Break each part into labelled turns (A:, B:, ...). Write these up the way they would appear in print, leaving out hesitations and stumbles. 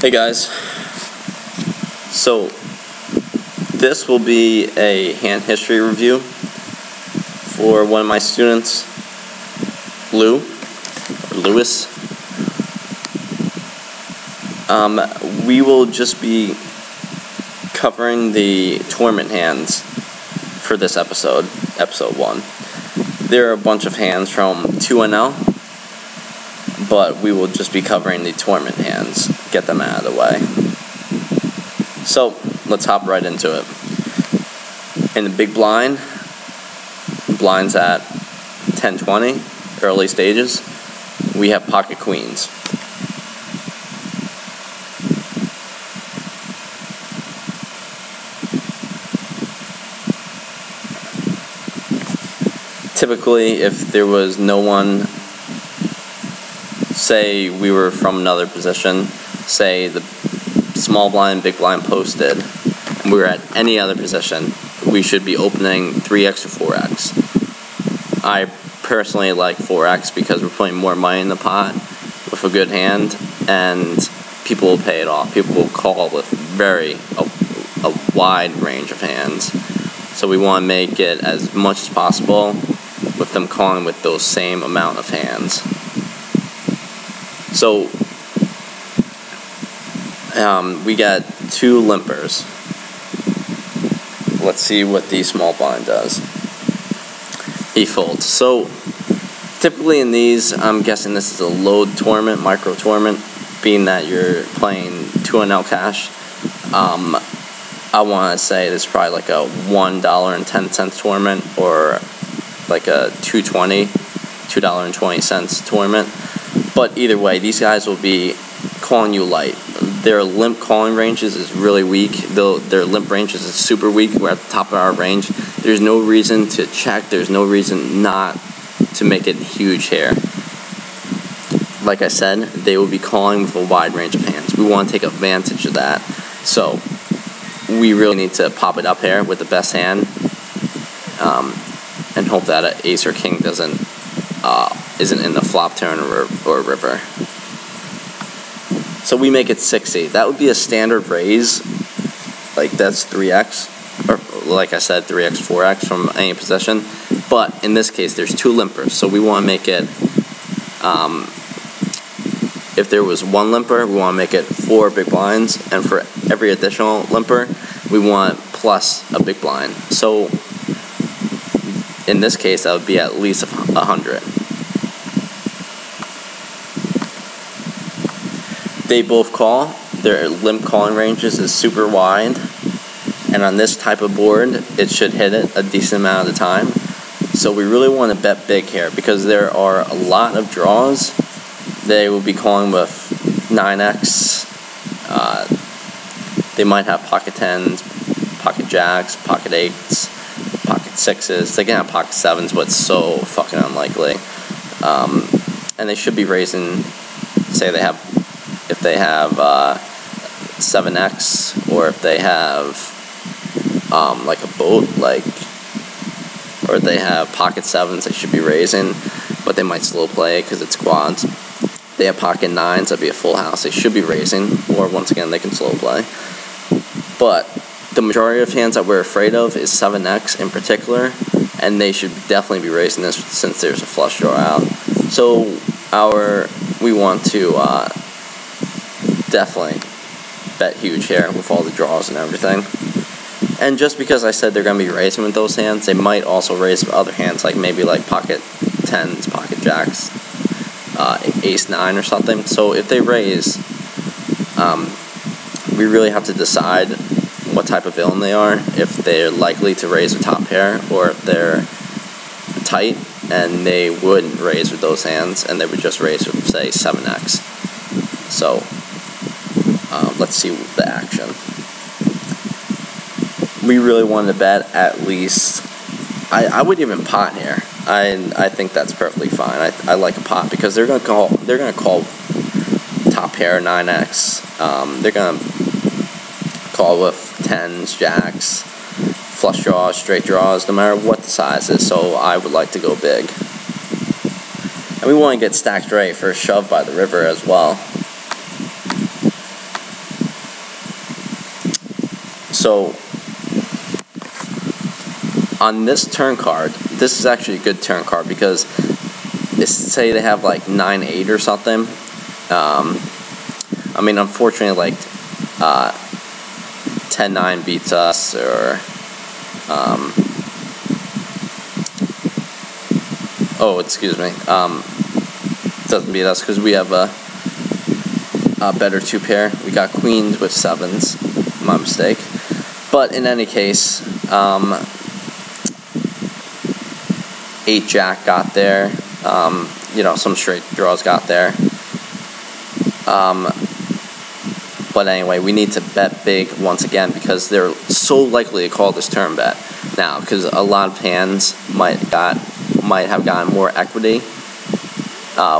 A: Hey guys, so this will be a hand history review for one of my students, Lewis. We will just be covering the tournament hands for this episode 1. There are a bunch of hands from 2NL, but we will just be covering the tournament hands, get them out of the way. So, let's hop right into it. In the big blind, blinds at 10-20, early stages, we have pocket queens. Typically, if there was no one, say we were from another position, say the small blind, big blind posted, and we were at any other position, we should be opening 3x or 4x. I personally like 4x because we're putting more money in the pot with a good hand, and people will pay it off. People will call with a wide range of hands. So we want to make it as much as possible with them calling with those same amount of hands. So, we got 2 limpers. Let's see what the small blind does. He folds. So, typically in these, I'm guessing this is a load tournament, micro tournament, being that you're playing 2NL cash. I want to say this is probably like a $1.10 tournament, or like a $2.20 tournament. But either way, these guys will be calling you light. Their limp calling ranges is really weak. Their limp ranges is super weak. We're at the top of our range. There's no reason to check. There's no reason not to make it huge here. Like I said, they will be calling with a wide range of hands. We want to take advantage of that. So we really need to pop it up here with the best hand, and hope that an ace or king isn't in the flop turn or river. So we make it 60. That would be a standard raise. Like, that's 3x, or like I said, 3x, 4x from any position. But in this case, there's 2 limpers, so we want to make it, if there was 1 limper, we want to make it 4 big blinds, and for every additional limper, we want plus a big blind. So in this case, that would be at least 100. They both call. Their limp calling ranges is super wide, and on this type of board, it should hit it a decent amount of the time. So we really want to bet big here because there are a lot of draws. They will be calling with 9x. They might have pocket 10s, pocket jacks, pocket 8s, pocket 6s. They can have pocket 7s, but it's so fucking unlikely. And they should be raising, say if they have 7x, or if they have like a boat, or they have pocket 7s, they should be raising, but they might slow play because it's quads. They have pocket 9s, that'd be a full house, they should be raising, or once again they can slow play. But the majority of hands that we're afraid of is 7x in particular, and they should definitely be raising this since there's a flush draw out. So we want to definitely bet huge here with all the draws and everything. And just because I said they're going to be raising with those hands, they might also raise with other hands, like maybe like pocket 10s, pocket jacks, ace 9 or something. So if they raise, we really have to decide what type of villain they are, if they're likely to raise a top pair, or if they're tight and they wouldn't raise with those hands and they would just raise with, say, 7x. So let's see the action. We really wanted to bet at least, I wouldn't even pot here. I think that's perfectly fine. I like a pot because they're gonna call top pair 9x. They're gonna call with 10s, jacks, flush draws, straight draws, no matter what the size is. So I would like to go big. And we want to get stacked right for a shove by the river as well. So on this turn card, this is actually a good turn card because say they have like 9-8 or something. I mean, unfortunately, like 10-9 beats us, or doesn't beat us because we have a better 2-pair. We got queens with 7s, my mistake. But in any case, 8-jack got there. Some straight draws got there. But anyway, we need to bet big once again because they're so likely to call this turn bet now, because a lot of hands might have gotten more equity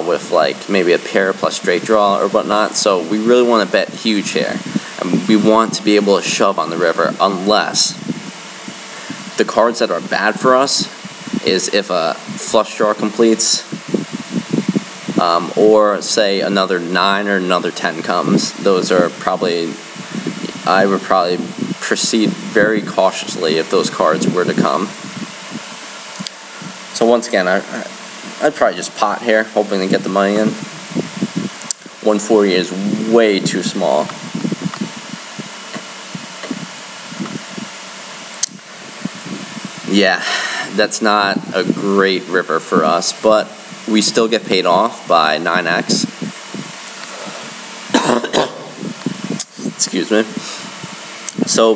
A: with like maybe a pair plus straight draw or whatnot. So we really want to bet huge here, and we want to be able to shove on the river, unless the cards that are bad for us is if a flush draw completes, or say another 9 or another 10 comes. Those are probably, I would probably proceed very cautiously if those cards were to come. So once again, I'd probably just pot here, hoping to get the money in. 140 is way too small. Yeah, that's not a great river for us, but we still get paid off by 9x. Excuse me. So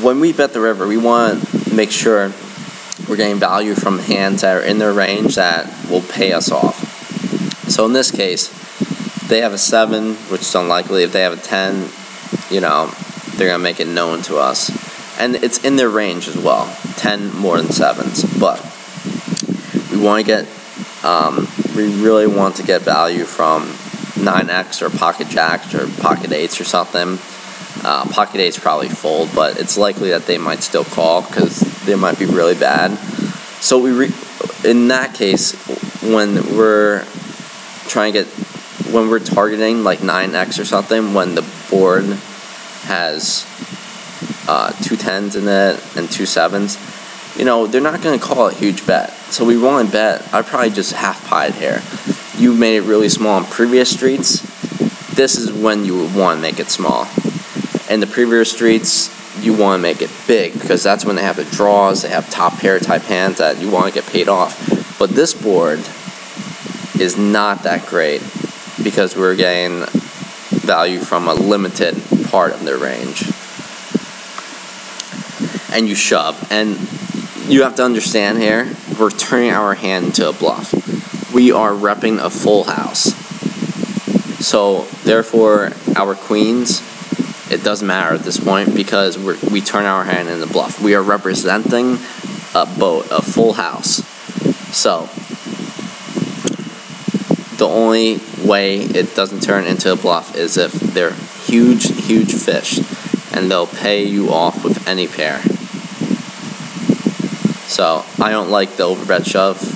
A: when we bet the river, we want to make sure we're getting value from hands that are in their range that will pay us off. So in this case, they have a 7, which is unlikely. If they have a 10, they're going to make it known to us. And it's in their range as well, 10 more than 7s. But we want to get, we really want to get value from 9x or pocket jacks or pocket 8s or something. Pocket 8s probably fold, but it's likely that they might still call because they might be really bad. So in that case, when we're targeting like 9x or something, when the board has 2 10s in it and 2 7s, they're not going to call a huge bet. So we want to bet. I'd probably just half pie it here. You made it really small in previous streets. This is when you would want to make it small. In the previous streets, you want to make it big because that's when they have the draws. They have top pair type hands that you want to get paid off. But this board is not that great because we're getting value from a limited part of their range. And you shove. And you have to understand here, we're turning our hand into a bluff. We are repping a full house. So, therefore, our queens, it doesn't matter at this point because we turn our hand into a bluff. We are representing a full house. So, the only way it doesn't turn into a bluff is if they're huge, huge fish, and they'll pay you off with any pair. So, I don't like the overbet shove.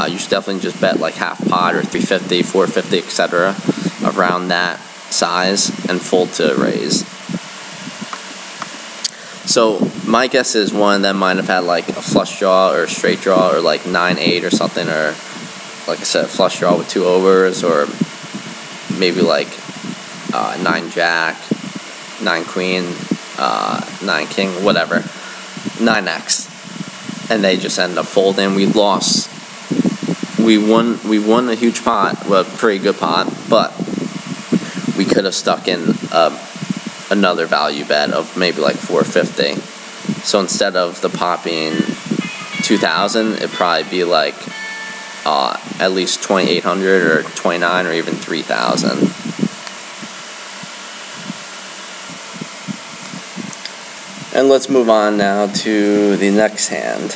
A: You should definitely just bet like half pot or 350, 450, etc. around that size and fold to raise. So, my guess is one of them might have had like a flush draw or a straight draw or like 9-8 or something, or like I said, a flush draw with 2 overs, or maybe like 9-jack, 9-queen, 9-king, whatever. 9x, and they just ended up folding. We lost. We won a huge pot, well, a pretty good pot, but we could have stuck in another value bet of maybe like 450. So instead of the pot being 2,000, it'd probably be like at least 2,800 or 29 or even 3,000. And let's move on now to the next hand.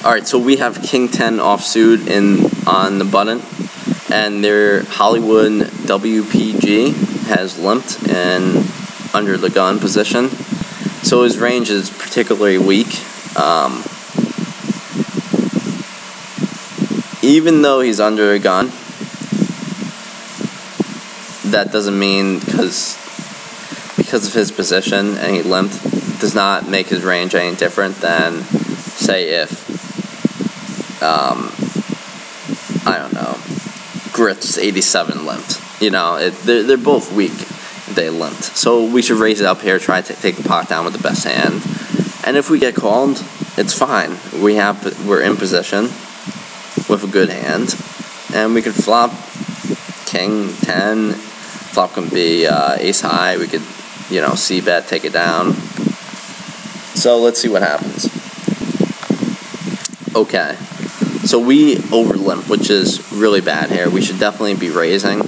A: Alright, so we have King 10 offsuit on the button, and their Hollywood WPG has limped and under the gun position. So his range is particularly weak. even though he's under a gun, that doesn't mean because of his position and he limped, does not make his range any different than, say, if I don't know, Grits 87 limped. You know, they're both weak. They limped, so we should raise it up here. Try to take the pot down with the best hand, and if we get called, it's fine. We're in position with a good hand, and we could flop King 10. Flop can be ace high. We could, you know, c-bet, take it down. So let's see what happens. Okay, so we over limp, which is really bad here. We should definitely be raising.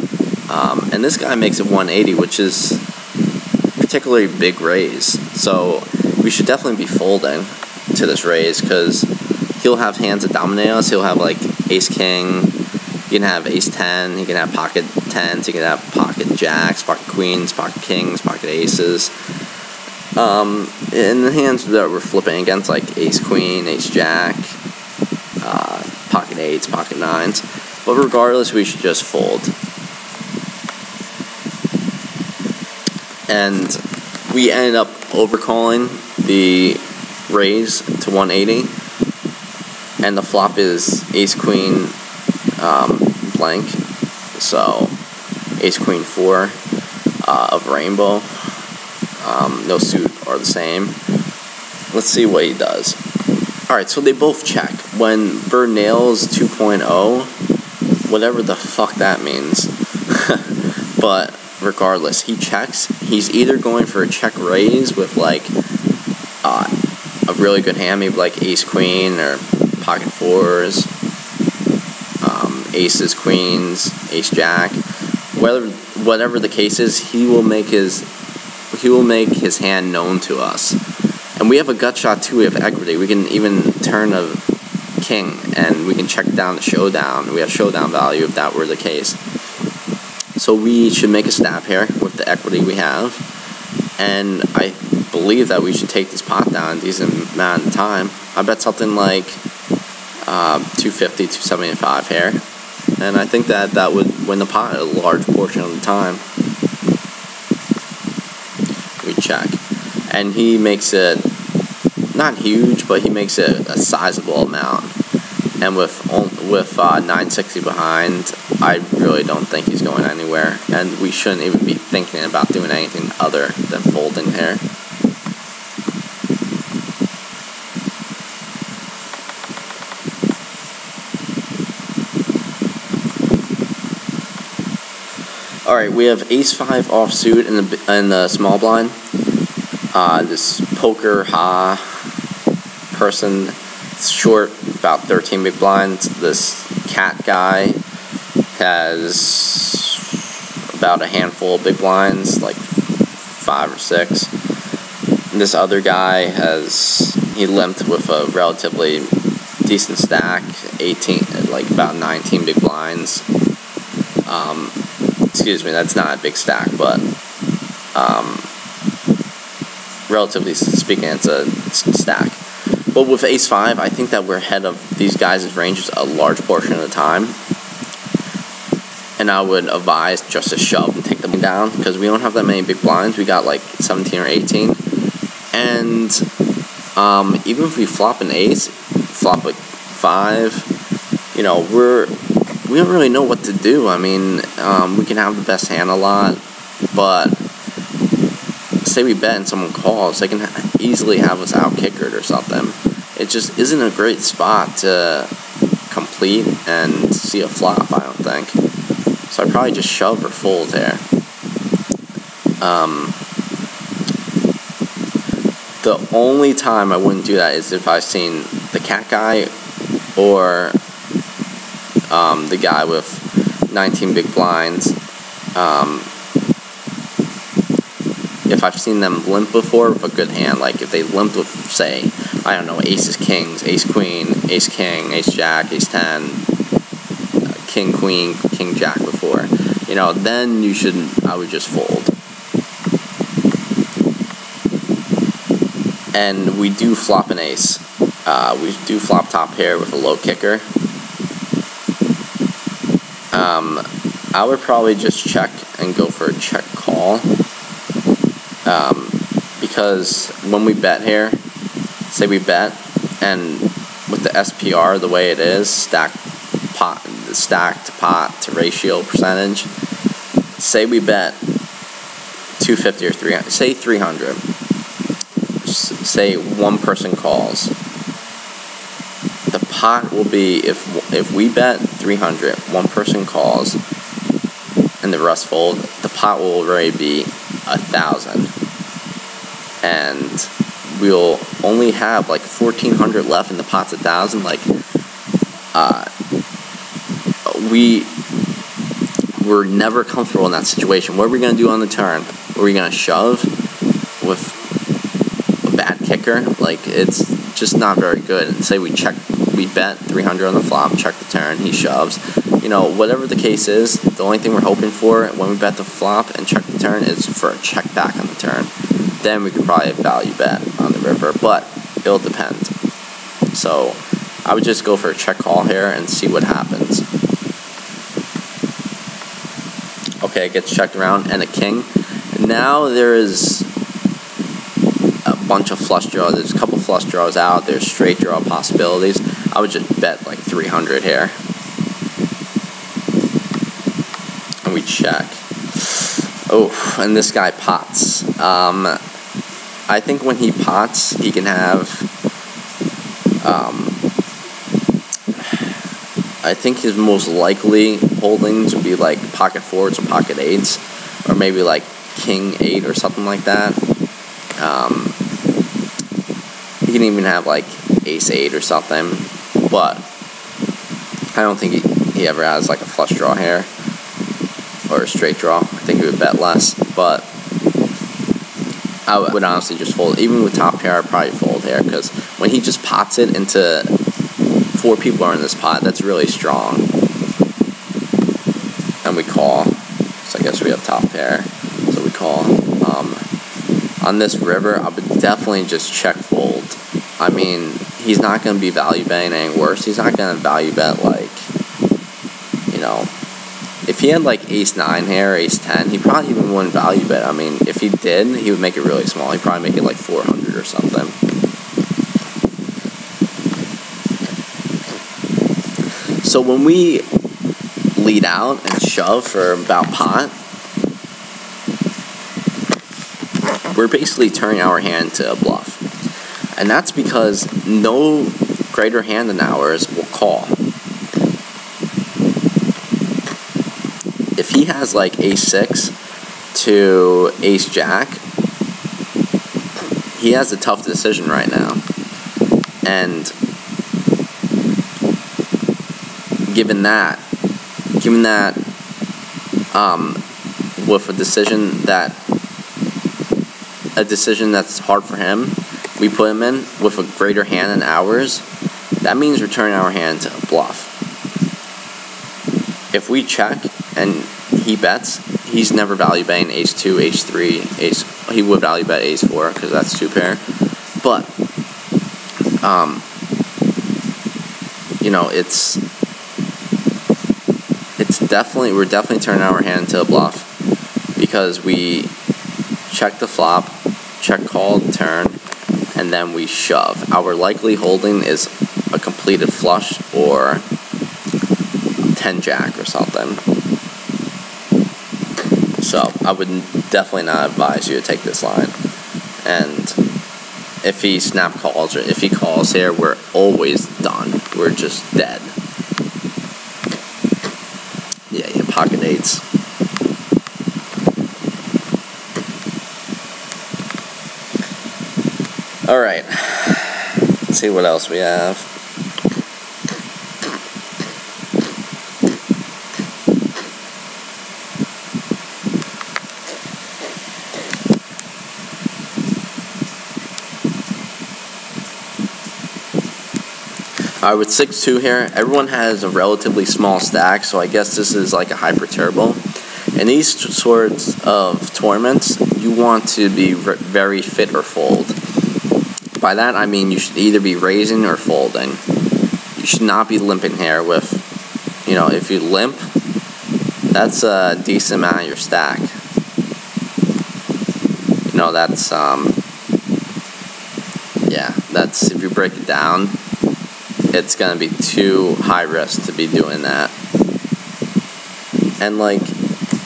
A: And this guy makes it 180, which is particularly big raise. So we should definitely be folding to this raise because he'll have hands that dominate us. He'll have like ace king. He can have ace 10. He can have pocket 10s. He can have pocket jacks, pocket queens, pocket kings, pocket aces. In the hands that we're flipping against, like ace queen, ace jack, pocket 8s, pocket 9s. But regardless, we should just fold. And we ended up overcalling the raise to 180. And the flop is ace queen blank. So ace queen 4 of rainbow. No suit are the same. Let's see what he does. Alright, so they both check. When Bird nails 2.0, whatever the fuck that means. But regardless, he checks. He's either going for a check raise with like a really good hand, maybe like ace queen or pocket 4s, aces, queens, ace jack. Whatever the case is, he will make his hand known to us. And we have a gut shot too. We have equity. We can even turn a king and we can check down the showdown. We have showdown value if that were the case. So we should make a stab here with the equity we have. And I believe that we should take this pot down a decent amount of time. I bet something like 250, 275 here. And I think that would win the pot a large portion of the time. We check. And he makes it not huge, but he makes it a sizable amount. And with 960 behind, I really don't think he's going anywhere. And we shouldn't even be thinking about doing anything other than folding here. Alright, we have ace-5 offsuit in the small blind. This poker person, short, about 13 big blinds. This cat guy has about a handful of big blinds, like 5 or 6. And this other guy he limped with a relatively decent stack, 18, like about 19 big blinds. Excuse me, that's not a big stack, but relatively speaking, it's a stack. But with ace-5, I think that we're ahead of these guys' ranges a large portion of the time. And I would advise just to shove and take them down, because we don't have that many big blinds. We got like 17 or 18. And even if we flop an ace, flop like 5, you know, we don't really know what to do. I mean, we can have the best hand a lot, but say we bet and someone calls, they can easily have us out-kickered or something. It just isn't a great spot to complete and see a flop, I don't think. So I'd probably just shove or fold here. The only time I wouldn't do that is if I've seen the cat guy or the guy with 19 big blinds. If I've seen them limp before with a good hand, like if they limped with, say, I don't know, aces, kings, ace, queen, ace, king, ace, jack, ace, 10, king, queen, king, jack before, you know, then I would just fold. And we do flop an ace. We do flop top pair with a low kicker. I would probably just check and go for a check call. Because when we bet here, say we bet, and with the SPR the way it is, stacked pot to ratio percentage, say we bet 250 or 300, say 300, say one person calls, the pot will be, if we bet 300, one person calls and the rest fold, the pot will already be 1,000, and we'll only have like 1,400 left, and the pot's 1,000. Like, we're never comfortable in that situation. What are we gonna do on the turn? Are we gonna shove with a bad kicker? Like, it's just not very good. And say we bet 300 on the flop, check the turn, he shoves. Whatever the case is, the only thing we're hoping for when we bet the flop and check the turn is for a check back on the turn. Then we could probably value bet on the river, but it'll depend. So I would just go for a check call here and see what happens. Okay, it gets checked around, and a king. Now there is a bunch of flush draws. There's a couple flush draws out. There's straight draw possibilities. I would just bet like 300 here. And we check. Oh, and this guy pots. I think when he pots, he can have, I think his most likely holdings would be like pocket fours or pocket eights, or maybe like king eight or something like that. He can even have like ace eight or something, but I don't think he ever has like a flush draw here or a straight draw. I think he would bet less, but I would honestly just fold. Even with top pair, I'd probably fold here, because when he just pots it into 4 people are in this pot, that's really strong. And we call. So I guess we have top pair. So we call. On this river, I would definitely just check fold. I mean, he's not going to be value betting any worse. He's not going to value bet like, if he had like ace 9 here, or ace 10, he probably even wouldn't value bet. I mean, if he did, he would make it really small. He'd probably make it like 400 or something. So when we lead out and shove for about pot, we're basically turning our hand to a bluff. And that's because no greater hand than ours will call. If he has like ace 6 to ace jack, he has a tough decision right now. And given that with a decision that's hard for him, we put him in with a greater hand than ours, that means we're turning our hand to a bluff. If we check and he bets, he's never value betting ace 2, ace 3, he would value bet ace 4 because that's 2 pair. But we're definitely turning our hand to a bluff, because we check the flop, check call turn, and then we shove. Our likely holding is a completed flush or 10 jack or something. So I would definitely not advise you to take this line. And if he snap calls, or if he calls here, we're always done. We're just dead. Yeah, pocket eights. Alright, let's see what else we have. Alright, with 6-2 here, everyone has a relatively small stack, so I guess this is like a hyper turbo. In these sorts of tournaments, you want to be very fit or fold. By that, I mean you should either be raising or folding. You should not be limping here with, if you limp, That's a decent amount of your stack. You know, that's yeah, that's, if you break it down, it's gonna be too high risk to be doing that. And like,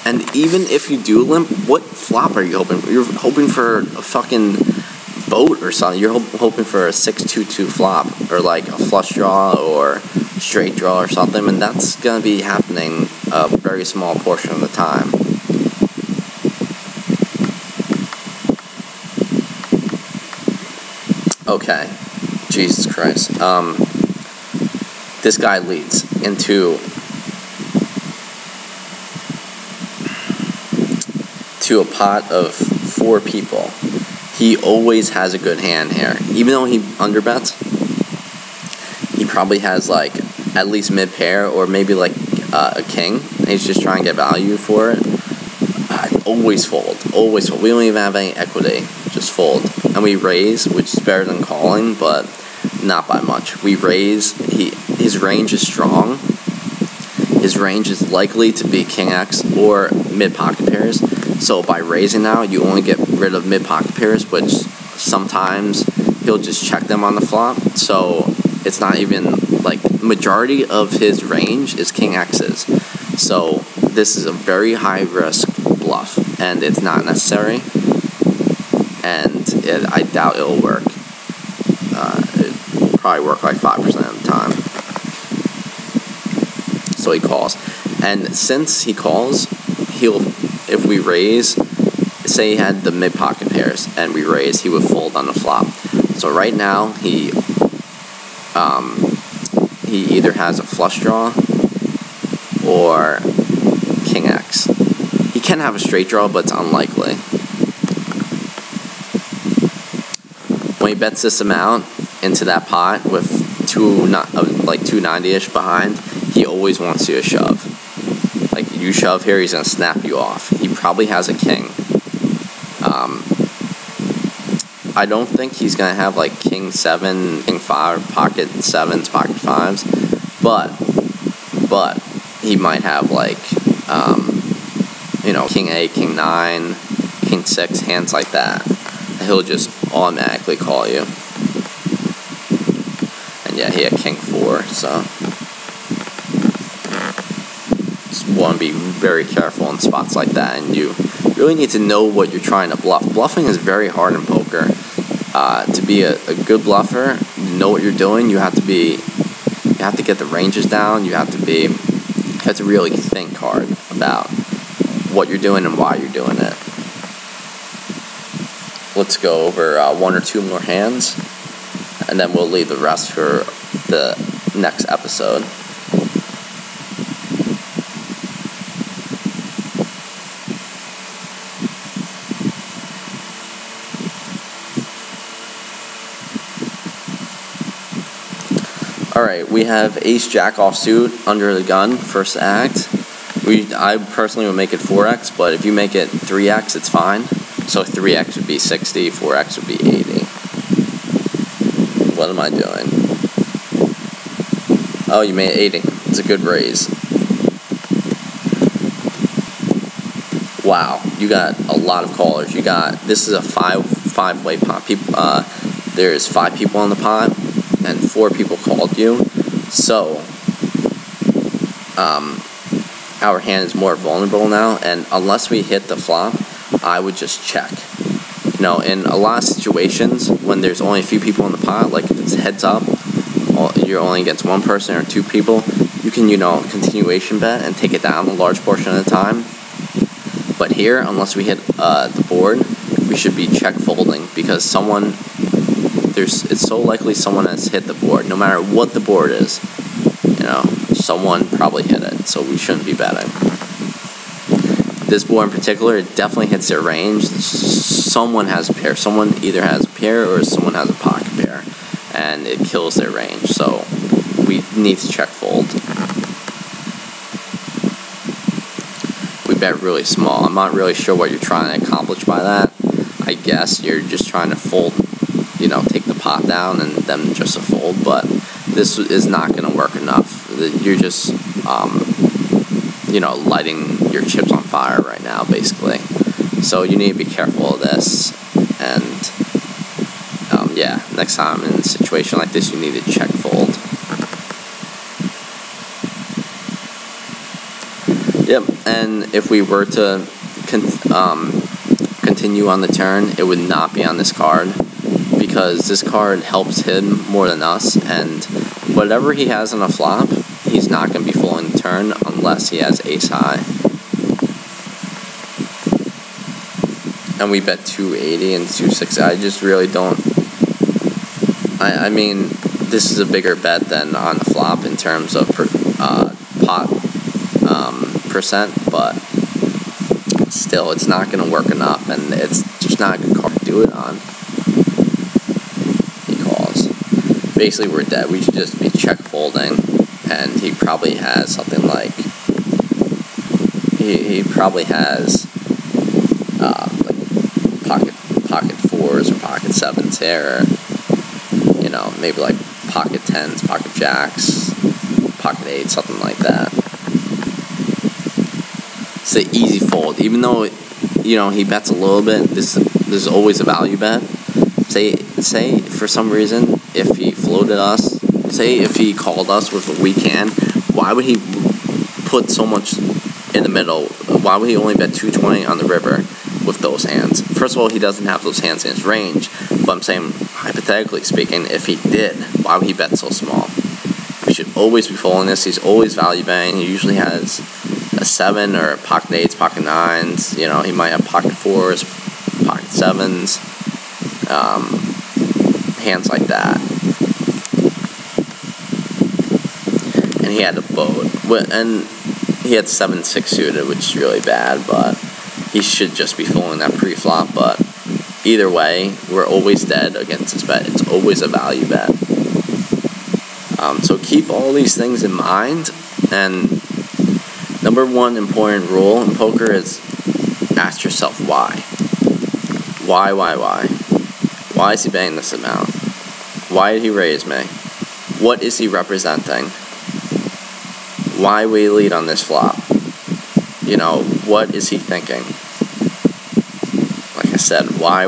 A: and even if you do limp, what flop are you hoping for? You're hoping for a fucking boat or something. You're hoping for a 6-2-2 flop, or like a flush draw or straight draw or something, and that's gonna be happening a very small portion of the time. Okay, Jesus Christ. This guy leads into a pot of 4 people. He always has a good hand here. Even though he underbets, he probably has like at least mid pair or maybe like a king. And he's just trying to get value for it. Always fold. Always fold. We don't even have any equity. Just fold. And we raise, which is better than calling, but not by much. We raise. His range is strong. His range is likely to be king X or mid pocket pairs. So by raising now, you only get rid of mid pocket pairs, which sometimes he'll just check them on the flop. So it's not even like, majority of his range is king X's. So this is a very high risk bluff, and it's not necessary. And I doubt it'll work. It will probably work like 5% of the time. So he calls, and since he calls, if we raise, say he had the mid pocket pairs and we raise, he would fold on the flop. So right now he either has a flush draw or king X. He can have a straight draw, but it's unlikely. When he bets this amount into that pot with 290-ish behind, he always wants you to shove. Like, you shove here, he's going to snap you off. He probably has a king. I don't think he's going to have, like, king 7, king 5, pocket 7s, pocket 5s. But he might have, like, king 8, king 9, king 6, hands like that. He'll just automatically call you. And yeah, he had king 4, so want to be very careful in spots like that, and you really need to know what you're trying to bluff. Bluffing is very hard in poker. To be a good bluffer, know what you're doing. You have to get the ranges down. You have to really think hard about what you're doing and why you're doing it. Let's go over 1 or 2 more hands, and then we'll leave the rest for the next episode. Alright, we have ace jack offsuit under the gun, first act. I personally would make it 4x, but if you make it 3x, it's fine. So 3x would be 60, 4x would be 80. What am I doing? Oh, you made 80. It's a good raise. Wow, you got a lot of callers. This is a five-way pot. There's 5 people on the pot, and 4 people called you. So, our hand is more vulnerable now, and unless we hit the flop, I would just check. In a lot of situations, when there's only a few people in the pot, like if it's heads up, you're only against 1 person or 2 people, you can, continuation bet and take it down a large portion of the time. But here, unless we hit the board, we should be check folding, because it's so likely someone has hit the board, no matter what the board is. Someone probably hit it, so we shouldn't be betting. This board in particular, it definitely hits their range. Someone has a pair. Someone either has a pair or someone has a pocket pair, and it kills their range. So we need to check fold. We bet really small. I'm not really sure what you're trying to accomplish by that. I guess you're just trying to fold, take the pot down and then just a fold, but this is not going to work enough. You're just, lighting your chips on fire right now, basically. So you need to be careful of this, and yeah, next time in a situation like this, you need to check fold. Yep, and if we were to continue on the turn, it would not be on this card, because this card helps him more than us, and whatever he has on a flop, he's not going to be folding the turn unless he has ace high. And we bet 280 and 260. I just really don't. I mean, this is a bigger bet than on the flop in terms of pot percent, but still, it's not going to work enough, and it's just not a good card to do it on. He calls. Basically, we're dead. We should just be check folding, and he probably has something like he probably has like pocket fours or pocket sevens here, or maybe like pocket tens, pocket jacks, pocket eights, something like that. It's an easy fold, even though he bets a little bit. This is always a value bet. Say for some reason, if he floated us, say if he called us with a weak hand, why would he put so much in the middle? Why would he only bet 220 on the river with those hands? First of all, he doesn't have those hands in his range, but I'm saying, hypothetically speaking, if he did, why would he bet so small? We should always be folding this. He's always value betting. He usually has a 7 or pocket 8s, pocket 9s. He might have pocket 4s, pocket 7s, hands like that. And he had a boat, and he had 7-6 suited, which is really bad, but he should just be folding that pre-flop. But either way, we're always dead against this bet. It's always a value bet. So keep all these things in mind, and number one important rule in poker is ask yourself why. Why? Why is he betting this amount? Why did he raise me? What is he representing? Why will he lead on this flop? What is he thinking? Like I said, why?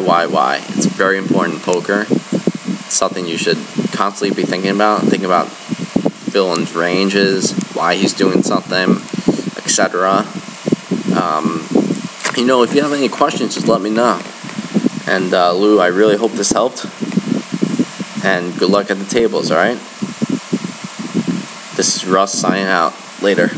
A: It's very important in poker. It's something you should constantly be thinking about. Thinking about villain's ranges, why he's doing something, etc. If you have any questions, just let me know. And Lou, I really hope this helped. And good luck at the tables, alright? This is Russ signing out. Later.